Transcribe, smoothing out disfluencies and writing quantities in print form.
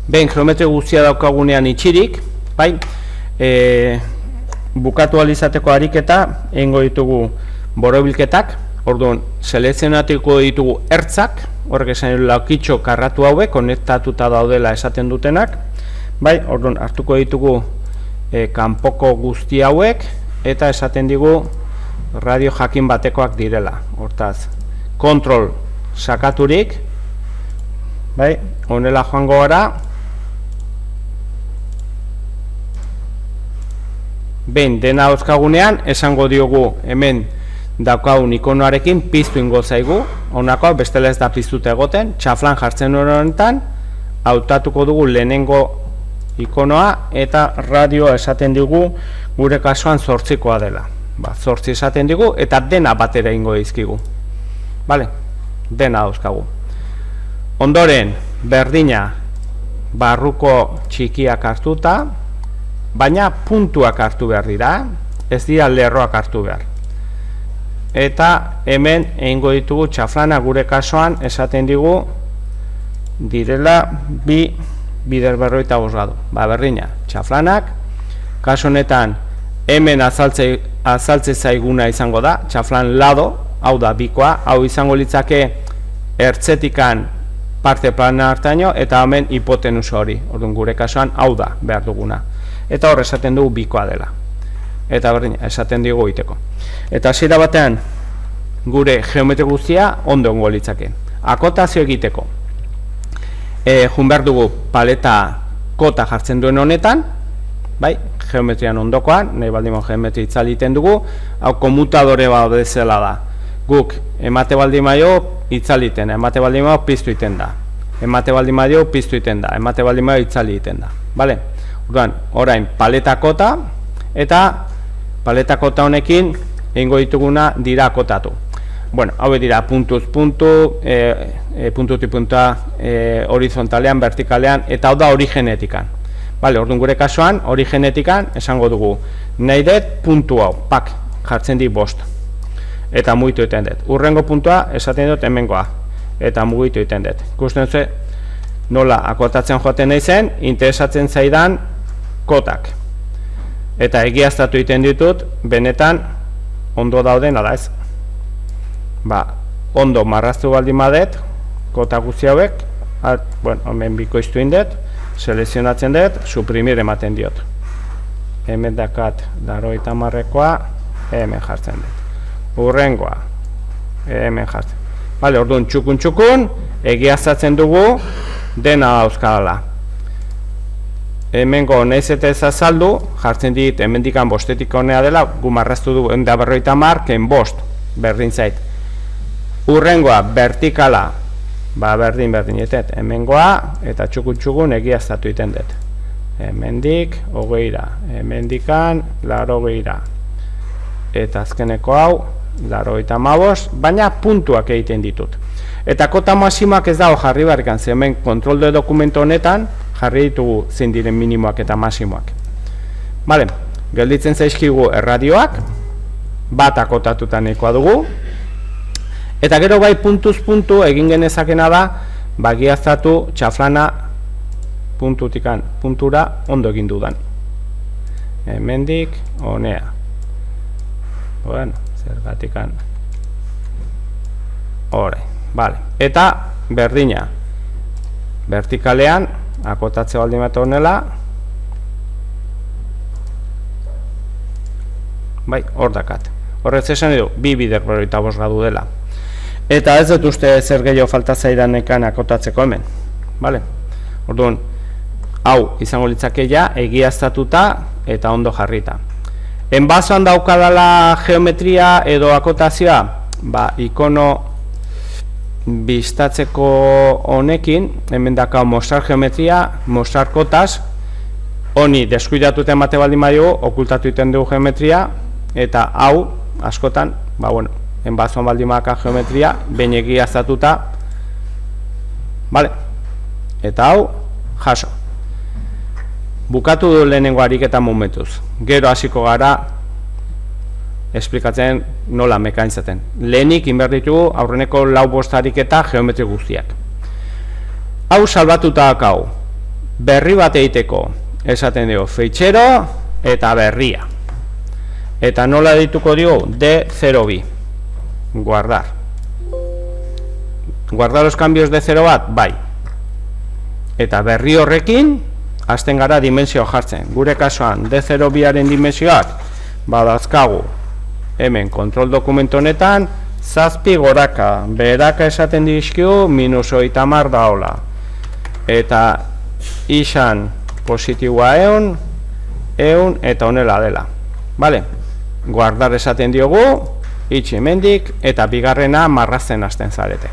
behin geometria guztia daukagunean itxirik, bai, bukatu alizateko ariketa, egingo ditugu borobilketak, orduan, selekzionatuko ditugu ertzak, horrek esan laukitxo karratu hauek, konektatuta daudela esaten dutenak, bai, orduan, hartuko ditugu kanpoko guzti hauek, eta esaten digu radio jakin batekoak direla. Hortaz, kontrol sakaturik, bai, honela joango gara, behin dena dauzkagunean, esango diogu hemen daukagun ikonoarekin piztu ingo zaigu, honakoa bestela ez da piztuta egoten, txaflan jartzen honetan, hautatuko dugu lehenengo ikonoa eta radioa esaten digu gure kasuan 8koa dela. 8 esaten digu eta dena batera ingo dizkigu. Vale? Dena dauzkagu. Ondoren, berdina barruko txikiak hartuta, baina puntuak hartu behar dira, ez dira lerroak hartu behar. Eta hemen egingo ditugu txaflana gure kasuan esaten digu direla bider 45 gradu. Berdina, txaflanak, kasu honetan hemen azaltze zaiguna izango da, txaflan lado, hau da bikoa, hau izango litzake ertzetikan parte plana hartaino eta hemen hipotenusa hori, orduan gure kasuan hau da behar duguna. Eta hor esaten dugu bikoa dela. Eta berdina, esaten dugu iteko. Eta hasiera batean gure geometria guztia ondo ongo litzake. Akotazio egiteko. Jun behar dugu paleta kota jartzen duen honetan, bai, geometrian ondokoan, nahi baldimo geometria itzaliten dugu, hau komutadore bat bezala da. Guk emate baldin maio itzaliten, emate baldin maio piztu iten da. Emate baldin maio piztu iten da, emate baldin maio itzali iten da. Bale? Orduan, orain paleta kota eta paleta kota honekin egingo dituguna dira akotatu. Bueno, hau dira puntuz puntu, puntutik puntua horizontalean, vertikalean, eta hau da origenetikan. Bale, orduan gure kasuan, origenetikan esango dugu, nahi dut puntu hau, pak, jartzen di 5. Eta mugitu egiten dut. Urrengo puntua esaten dut hemengoa, eta mugitu egiten dut. Ikusten ze, nola akotatzen joaten nahi zen, interesatzen zaidan kotak. Eta egiaztatu egiten ditut, benetan ondo dauden ala ez. Ondo marraztu baldin badet, kota guzti hauek, bueno, hemen bikoiztu indet, selekzionatzen dut, suprimir ematen diot. Hemen dakat 90koa, hemen jartzen dut. Urrengoa, hemen jartzen. Bale, orduan txukun, egiaztatzen dugu, dena dauzkadala. Hemengo nahiz eta ez azaldu, jartzen dit, hemendikan 5etik honea dela, gu marraztu du, enda 50, ken 5, berdin zait. Urrengoa, vertikala, berdin etet, hemengoa, eta txukun egiaztatu iten dut. Hemendik, 20, hemendikan, 80. Eta azkeneko hau, 85, baina puntuak egiten ditut. Eta kota maximoak ez dago jarri barrikan, hemen kontrol de dokumento honetan, jarri ditugu zein diren minimoak eta maximoak. Bale, gelditzen zaizkigu erradioak, bat akotatuta nahikoa dugu, eta gero bai puntuz puntu egin genezakena da, bagiaztatu txaflana puntutikan puntura ondo egin dudan. Hemendik, honea. Bueno, zergatikan. Hore, bale. Eta berdina. Vertikalean, akotatze baldin bat honela. Bai, hor dakat. Horrez esan edo, 2 bider 45 gradu dela. Eta ez dut uste zer gehiago falta zaidanekan akotatzeko hemen. Bale? Orduan, hau izango litzakeia egiaztatuta eta ondo jarrita. Enbasoan daukadala geometria edo akotazioa, ikono biztatzeko honekin, hemen dakau mostrar geometria, mostrar kotas, honi deskuidatuta emate baldin badio, okultatu iten dugu geometria, eta hau, askotan, bueno, enbasoan baldin maka geometria, behin egiaztatuta, bale, eta hau, jaso. Bukatu du lehenengo ariketa momentuz. Gero hasiko gara esplikatzen nola mekanizaten. Lehenik inber ditugu aurreneko 4-5 ariketa geometri guztiak. Hau salbatuta dakau. berri bat egiteko esaten dugu fetxero eta berria. Eta nola dituko dugu D02. Guardar. Guardar los cambios de 0 bat, bai. Eta berri horrekin hasten gara dimensioa jartzen. Gure kasuan D02aren dimensioak badazkagu hemen kontrol dokumentu honetan 7 goraka, beraka esaten dizkigu -30 daola. Eta izan positiboa 100 eta honela dela. Vale? Guardar esaten diogu, itxi hemendik eta bigarrena marrazten hasten zarete.